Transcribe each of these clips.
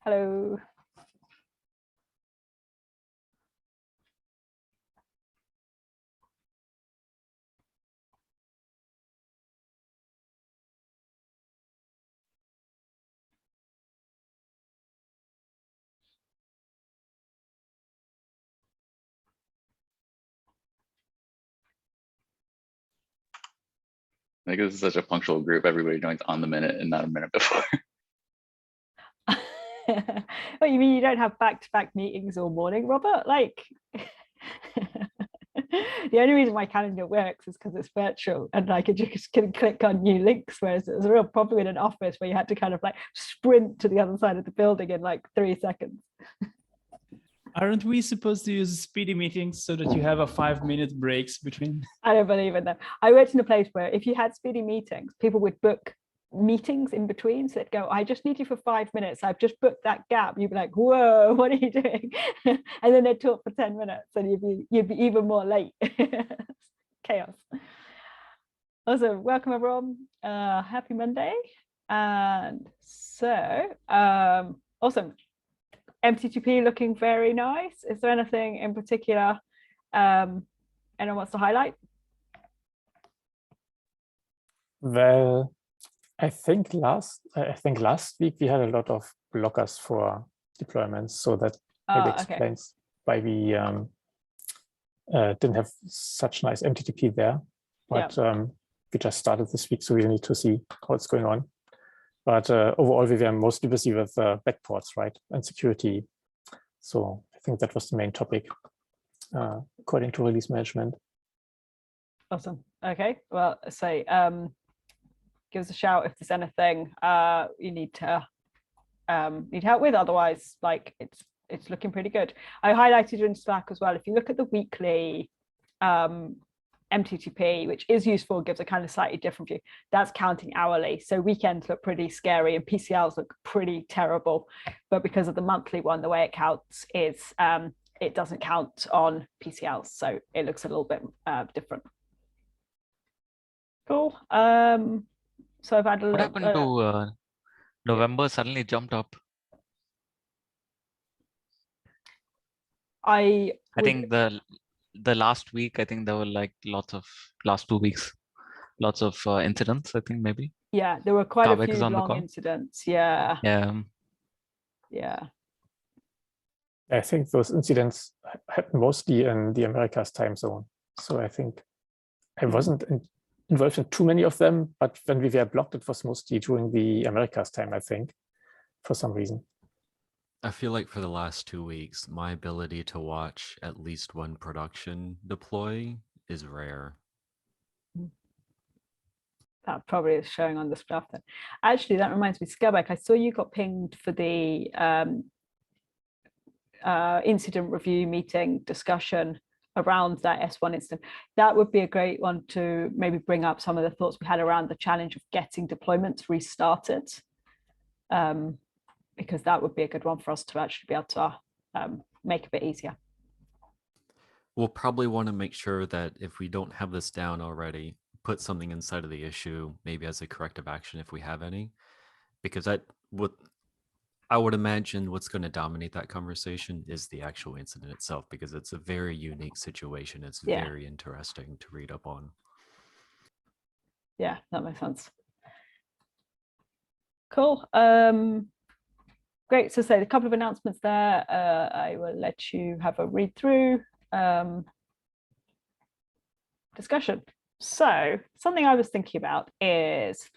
Hello. I think this is such a punctual group. Everybody joins on the minute and not a minute before. What, you mean you don't have back-to-back meetings all morning, Robert? Like, the only reason my calendar works is because it's virtual and I could just click on new links, whereas it was a real problem in an office where you had to kind of like sprint to the other side of the building in like 3 seconds. Aren't we supposed to use speedy meetings so that you have a 5-minute breaks between? I don't believe in them. I worked in a place where if you had speedy meetings, people would book meetings in between. So they'd go, I just need you for 5 minutes. I've just booked that gap. You'd be like, whoa, what are you doing? And then they'd talk for 10 minutes and you'd be even more late. Chaos. Also, welcome everyone. Happy Monday. And so, awesome. MTTP looking very nice. Is there anything in particular anyone wants to highlight? Well, I think last week we had a lot of blockers for deployments, so that maybe explains why we didn't have such nice MTTP there. But we just started this week, so we need to see how it's going on. But overall, we were mostly busy with backports, right, and security. So I think that was the main topic, according to release management. Awesome. Okay. Well, say give us a shout if there's anything you need help with. Otherwise, like it's looking pretty good. I highlighted in Slack as well. If you look at the weekly MTTP, which is useful, gives a kind of slightly different view. That's counting hourly. So weekends look pretty scary and PCLs look pretty terrible. But because of the monthly one, the way it counts is it doesn't count on PCLs. So it looks a little bit different. Cool. So I've had a What happened to November suddenly jumped up? I think the last week, I think there were like last 2 weeks, lots of incidents, I think maybe. Yeah, there were quite Skarbek a few long incidents. Yeah. I think those incidents happened mostly in the Americas time zone. So I think I wasn't involved in too many of them, but when we were blocked, it was mostly during the Americas time, I think, for some reason. I feel like for the last 2 weeks, my ability to watch at least one production deploy is rare. That probably is showing on the stuff then. Actually, that reminds me, Skarbek, I saw you got pinged for the incident review meeting discussion around that S1 incident. That would be a great one to maybe bring up some of the thoughts we had around the challenge of getting deployments restarted. Because that would be a good one for us to actually be able to make a bit easier. We'll probably want to make sure that if we don't have this down already, put something inside of the issue, maybe as a corrective action if we have any, because I would imagine what's going to dominate that conversation is the actual incident itself, because it's a very unique situation. It's very interesting to read up on. Yeah, that makes sense. Cool. Great. So say a couple of announcements there. I will let you have a read through discussion. So something I was thinking about is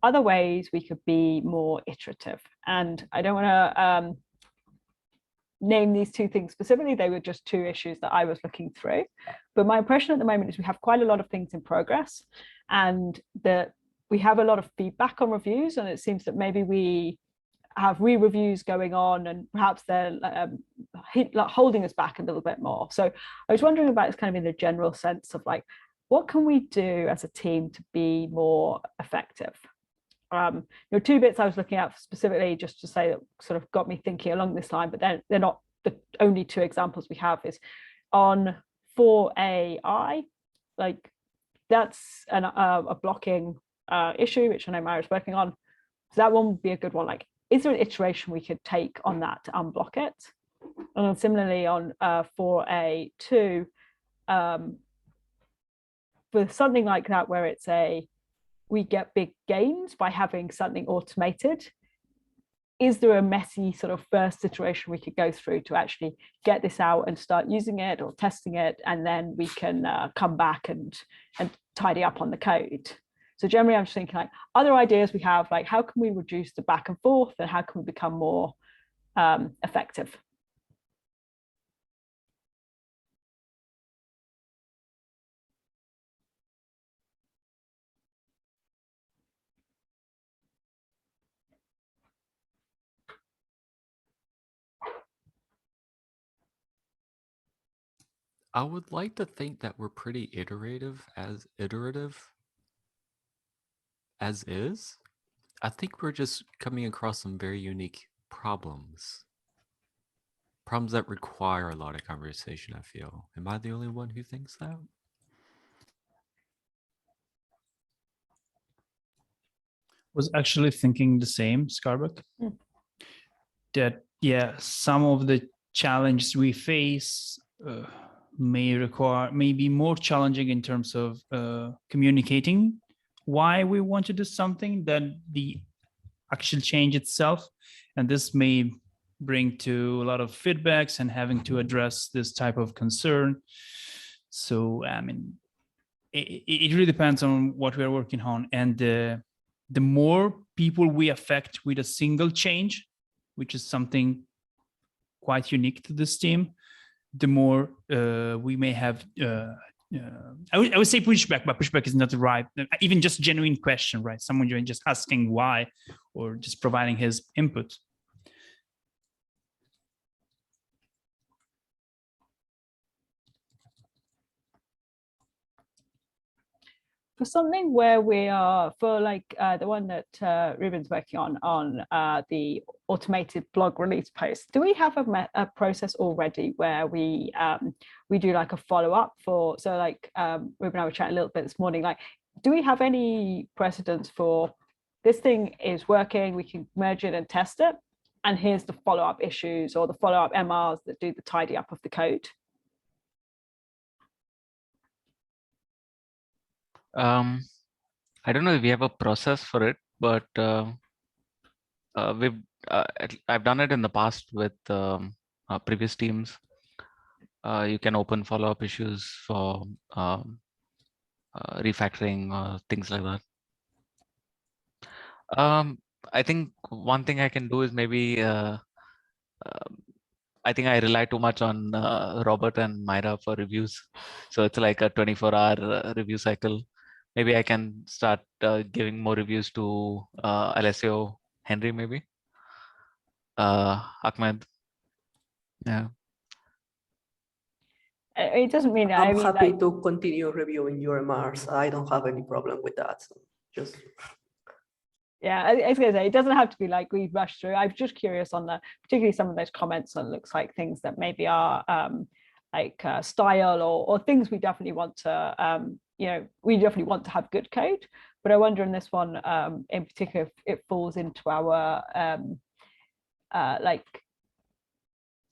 other ways we could be more iterative. And I don't want to name these two things specifically. They were just two issues that I was looking through. But my impression at the moment is we have quite a lot of things in progress and that we have a lot of feedback on reviews. And it seems that maybe we have re-reviews going on and perhaps they're holding us back a little bit more. So I was wondering about this kind of in the general sense of like, what can we do as a team to be more effective? There were two bits I was looking at specifically just to say that sort of got me thinking along this line, but they're not the only two examples we have. Is on 4AI, like that's a blocking issue, which I know Myra's working on. So that one would be a good one. Like is there an iteration we could take on that to unblock it? And then similarly on 4A2, for something like that, where it's we get big gains by having something automated, is there a messy sort of first iteration we could go through to actually get this out and start using it or testing it, and then we can come back and tidy up on the code? So generally, I'm just thinking like other ideas we have, like how can we reduce the back and forth, and how can we become more effective? I would like to think that we're pretty iterative as is. I think we're just coming across some very unique problems. Problems that require a lot of conversation, I feel. Am I the only one who thinks that? Was actually thinking the same, Skarbek. That, yeah, some of the challenges we face may be more challenging in terms of communicating why we want to do something than the actual change itself. And this may bring to a lot of feedbacks and having to address this type of concern. So, I mean, it really depends on what we are working on. And the more people we affect with a single change, which is something quite unique to this team, the more we may have, I would say pushback, but pushback is not the right, even just genuine question, right? Someone just asking why, or just providing his input. For something where we are, for like the one that Ruben's working on the automated blog release post, do we have a process already where we do like a follow-up for, so like Ruben and I were chatting a little bit this morning, like, do we have any precedents for this thing is working, we can merge it and test it, and here's the follow-up issues or the follow-up MRs that do the tidy up of the code? I don't know if we have a process for it, but I've done it in the past with previous teams. You can open follow-up issues for refactoring or things like that. I think one thing I can do is maybe I think I rely too much on Robert and Myra for reviews. So it's like a 24-hour review cycle. Maybe I can start giving more reviews to Alessio, Henry, maybe. Ahmed. Yeah. It doesn't mean I'm happy to continue reviewing your MRs. I don't have any problem with that. So just. Yeah, I was gonna say, it doesn't have to be like we rush through. I'm just curious on particularly some of those comments that looks like things that maybe are like style or things we definitely want to, we definitely want to have good code. But I wonder in this one in particular, if it falls into our like,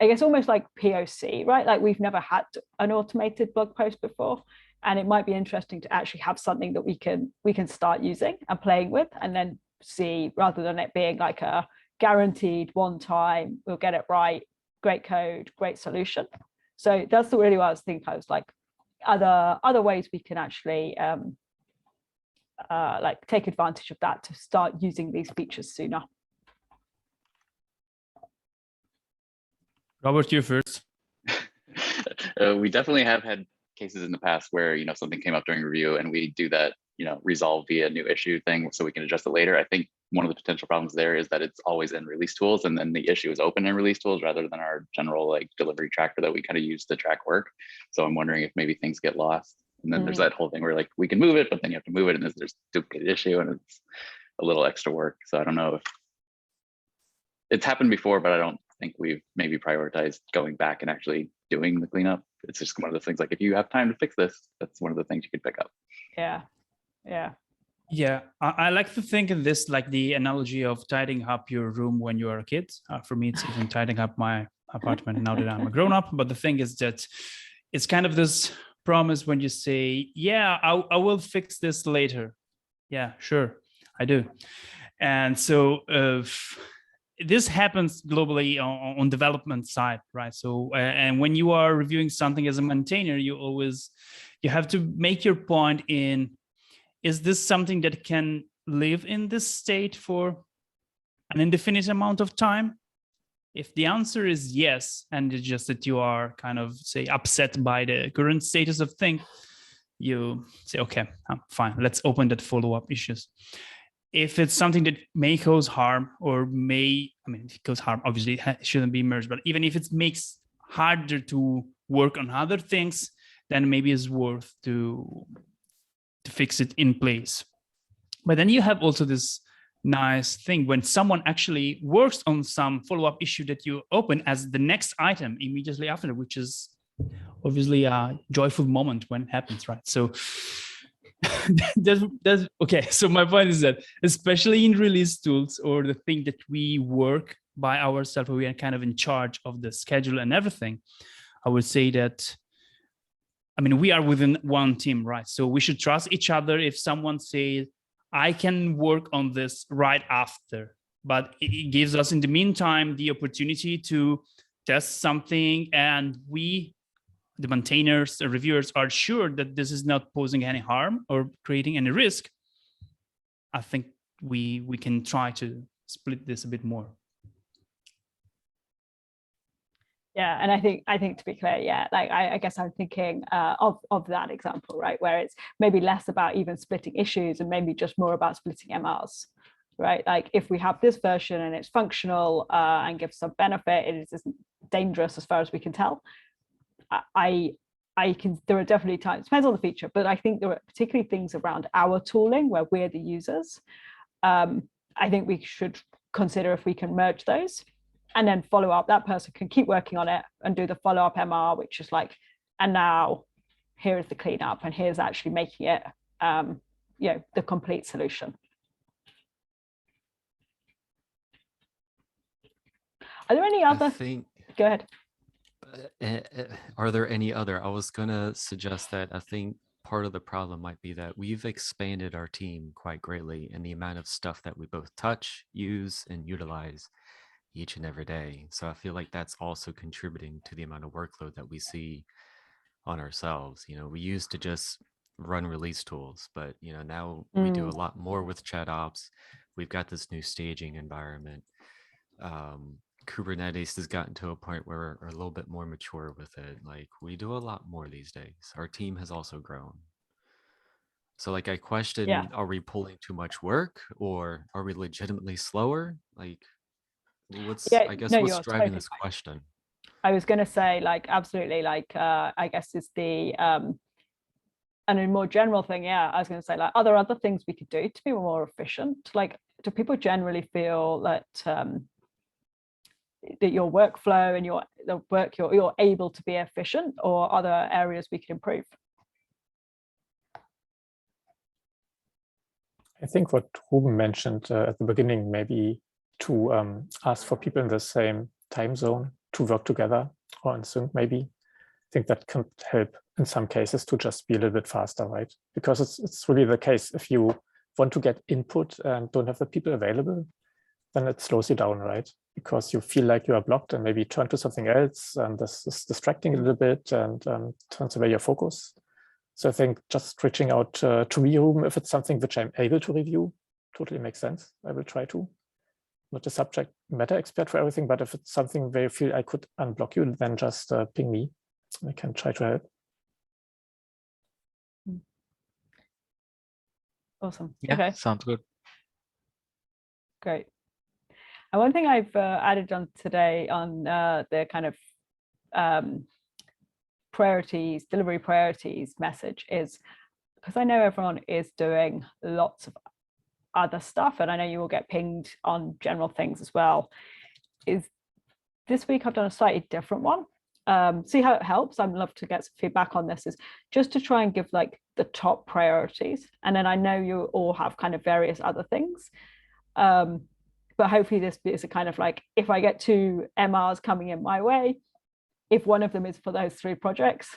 I guess almost like POC, right? Like we've never had an automated blog post before. And it might be interesting to actually have something that we can start using and playing with, and then see, rather than it being like a guaranteed one time, we'll get it right, great code, great solution. So that's really what I was thinking. I was like, other ways we can actually like take advantage of that to start using these features sooner. Robert, you first. We definitely have had cases in the past where something came up during review and we do that resolve via new issue thing so we can adjust it later. I think one of the potential problems there is that it's always in release tools, and then the issue is open in release tools rather than our general like delivery tracker that we kind of use to track work. So I'm wondering if maybe things get lost, and then there's that whole thing where like we can move it, but then you have to move it and there's duplicate issue and it's a little extra work. So I don't know if it's happened before, but I don't think we've maybe prioritized going back and actually doing the cleanup. It's just one of those things, like if you have time to fix this, that's one of the things you could pick up. Yeah. Yeah, I like to think of this like the analogy of tidying up your room when you are a kid. For me, it's even tidying up my apartment now that I'm a grown up. But the thing is that it's kind of this promise when you say, yeah, I will fix this later. Yeah, sure, I do. And so this happens globally on development side, right? So, and when you are reviewing something as a maintainer, you have to make your point in, is this something that can live in this state for an indefinite amount of time? If the answer is yes, and it's just that you are kind of, say, upset by the current status of things, you say, okay, fine, let's open that follow-up issues. If it's something that may cause harm or if it causes harm, obviously it shouldn't be merged, but even if it makes harder to work on other things, then maybe it's worth to fix it in place. But then you have also this nice thing when someone actually works on some follow-up issue that you open as the next item immediately after, which is obviously a joyful moment when it happens, right? So okay. So my point is that especially in release tools or the thing that we work by ourselves, we are kind of in charge of the schedule and everything, I would say that, we are within one team, right? So we should trust each other. If someone says, I can work on this right after, but it gives us in the meantime the opportunity to test something, and we, the maintainers, the reviewers, are sure that this is not posing any harm or creating any risk, I think we can try to split this a bit more. Yeah, and I think to be clear, yeah, like I guess I'm thinking of that example, right, where it's maybe less about even splitting issues and maybe just more about splitting MRs, right? Like if we have this version and it's functional and gives some benefit, it isn't dangerous as far as we can tell. There are definitely times, depends on the feature, but I think there are particularly things around our tooling where we're the users. I think we should consider if we can merge those and then follow up. That person can keep working on it and do the follow-up MR, which is like, and now here is the cleanup, and here's actually making it the complete solution. Are there any other? Go ahead. Are there any other? I was gonna suggest that I think part of the problem might be that we've expanded our team quite greatly in the amount of stuff that we both touch, use, and utilize each and every day. So I feel like that's also contributing to the amount of workload that we see on ourselves. We used to just run release tools, but now we do a lot more with chat ops. We've got this new staging environment. Kubernetes has gotten to a point where we're a little bit more mature with it. Like we do a lot more these days. Our team has also grown. So like I question, Are we pulling too much work, or are we legitimately slower? Like what's driving totally this question? I was going to say, like, absolutely, like, I guess it's the, and a more general thing, I was going to say, like, are there other things we could do to be more efficient? Like, do people generally feel that that your workflow and the work you're able to be efficient, or are there areas we could improve? I think what Ruben mentioned at the beginning, maybe to ask for people in the same time zone to work together or in sync, maybe. I think that can help in some cases to just be a little bit faster, right? Because it's really the case. If you want to get input and don't have the people available, then it slows you down, right? Because you feel like you are blocked and maybe turn to something else, and this is distracting a little bit and turns away your focus. So I think just reaching out to me, Ruben, if it's something which I'm able to review, totally makes sense. I will try to. Not a subject matter expert for everything, but if it's something where you feel I could unblock you, then just ping me. I can try to help. Awesome. Yeah, okay. Sounds good. Great. And one thing I've added on today on the kind of priorities, delivery priorities message is, because I know everyone is doing lots of other stuff, and I know you will get pinged on general things as well, is this week I've done a slightly different one, see how it helps. I'd love to get some feedback on this, is just to try and give like the top priorities. And then I know you all have kind of various other things. But hopefully this is a kind of like, if I get 2 MRs coming in my way, if one of them is for those 3 projects,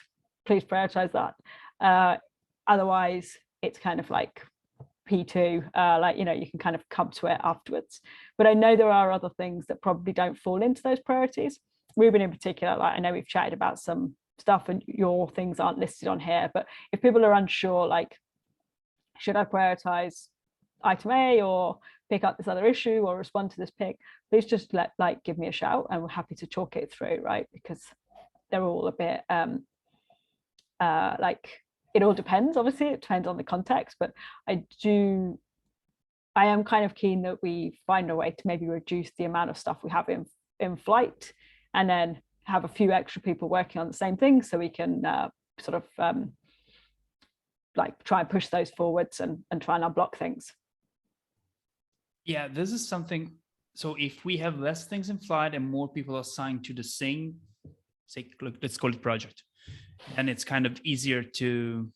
please prioritize that. Otherwise, it's kind of like P2, like, you know, you can kind of come to it afterwards. But I know there are other things that probably don't fall into those priorities. Ruben in particular, like I know we've chatted about some stuff and your things aren't listed on here, but if people are unsure, like, should I prioritize item A or pick up this other issue or respond to this pick, please just give me a shout and we're happy to talk it through, right? Because they're all a bit like, it all depends, obviously it depends on the context, but I am kind of keen that we find a way to maybe reduce the amount of stuff we have in flight, and then have a few extra people working on the same thing, so we can sort of like try and push those forwards and try and unblock things. Yeah, this is something. So if we have less things in flight and more people assigned to the same, say, let's call it project, and it's kind of easier to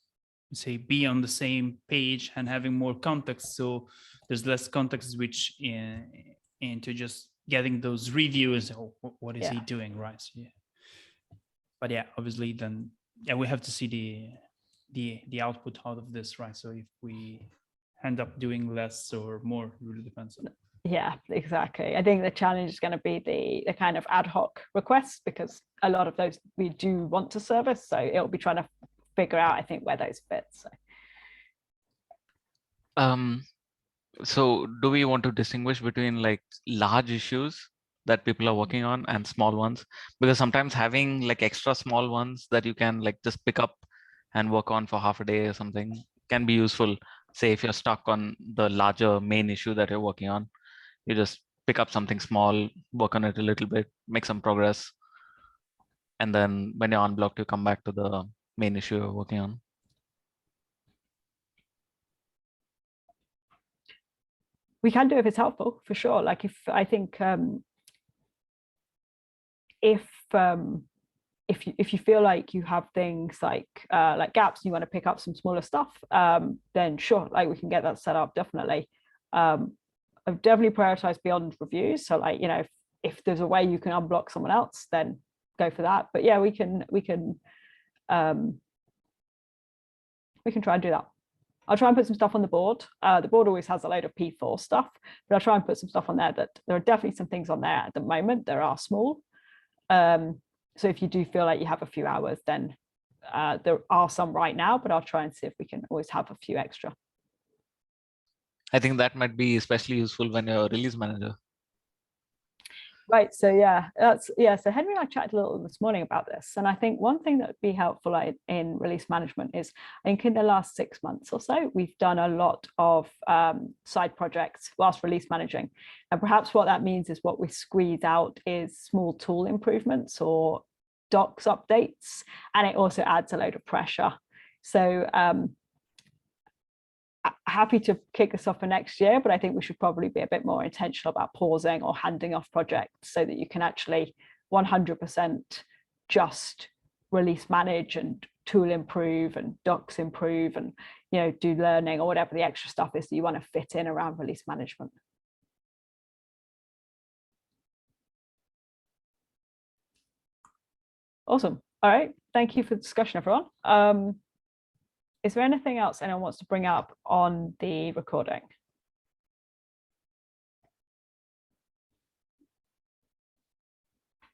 say be on the same page and having more context. So there's less context switch into just getting those reviews. Oh, what is he doing, right? So, yeah. But yeah, obviously then, yeah, we have to see the output out of this, right? So if we end up doing less or more, really depends on it. Yeah, exactly. I think the challenge is going to be the kind of ad hoc requests, because a lot of those we do want to service. So it'll be trying to figure out, I think, where those fit. So do we want to distinguish between like large issues that people are working on and small ones? Because sometimes having like extra small ones that you can like just pick up and work on for half a day or something can be useful. Say if you're stuck on the larger main issue that you're working on, you just pick up something small, work on it a little bit, make some progress, and then when you're unblocked, you come back to the main issue you're working on. We can do if it's helpful, for sure. Like, if I think if you feel like you have things like gaps and you want to pick up some smaller stuff, then sure, like we can get that set up, definitely. I've definitely prioritized beyond reviews. So like, you know, if there's a way you can unblock someone else, then go for that. But yeah, we can try and do that. I'll try and put some stuff on the board. The board always has a load of P4 stuff, but I'll try and put some stuff on there. That there are definitely some things on there at the moment. There are small. So if you do feel like you have a few hours, then there are some right now, but I'll try and see if we can always have a few extra. I think that might be especially useful when you're a release manager. Right. So yeah, so Henry and I chatted a little this morning about this. And I think one thing that would be helpful in release management is, I think in the last 6 months or so, we've done a lot of side projects whilst release managing. And perhaps what that means is what we squeeze out is small tool improvements or docs updates. And it also adds a load of pressure. So happy to kick us off for next year, but I think we should probably be a bit more intentional about pausing or handing off projects so that you can actually 100% just release manage and tool improve and docs improve and, you know, do learning or whatever the extra stuff is that you want to fit in around release management. Awesome. All right. Thank you for the discussion, everyone. Is there anything else anyone wants to bring up on the recording?